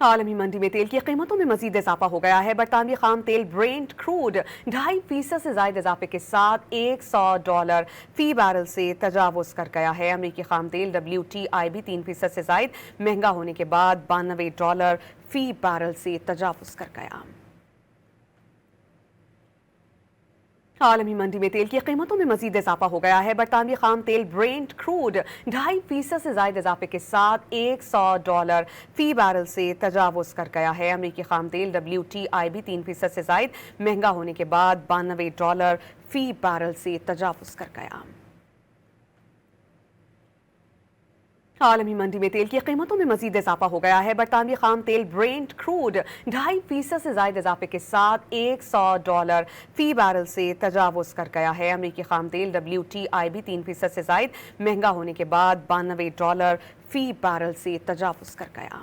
عالمی منڈی میں تیل کی قیمتوں میں مزید اضافہ ہو گیا ہے۔ برطانوی خام تیل برینٹ کروڈ 2.5% سے زائد اضافے کے ساتھ $100 فی بیرل سے تجاوز کر گیا ہے۔ امریکی خام تیل WTI بھی 3% سے زائد مہنگا ہونے کے بعد $92 فی بیرل سے تجاوز کر گیا۔ عالمی منڈی میں تیل کی قیمتوں میں مزید اضافہ ہو گیا ہے۔ برطانوی خام تیل برینٹ کروڈ 2.5% سے زائد اضافے کے ساتھ $100 فی بیرل سے تجاوز کر گیا ہے۔ امریکی خام تیل WTI بھی 3% سے زائد مہنگا ہونے کے بعد $92 فی بیرل سے تجاوز کر گیا۔ عالمی منڈی میں تیل کی قیمتوں میں مزید اضافہ ہو گیا ہے۔ برطانوی خام تیل برینٹ کروڈ 2.5% سے زائد اضافے کے ساتھ $100 فی بیرل سے تجاوز کر گیا ہے۔ امریکی خام تیل WTI بھی 3% سے زائد مہنگا ہونے کے بعد $92 فی بیرل سے تجاوز کر گیا۔ عالمی منڈی میں تیل کی قیمتوں میں مزید اضافہ ہو گیا ہے۔ برطانوی خام تیل برینٹ کروڈ 2.5% سے زائد اضافے کے ساتھ $100 فی بیرل سے تجاوز کر گیا ہے۔ امریکی خام تیل WTI بھی 3% سے زائد مہنگا ہونے کے بعد $92 فی بیرل سے تجاوز کر گیا۔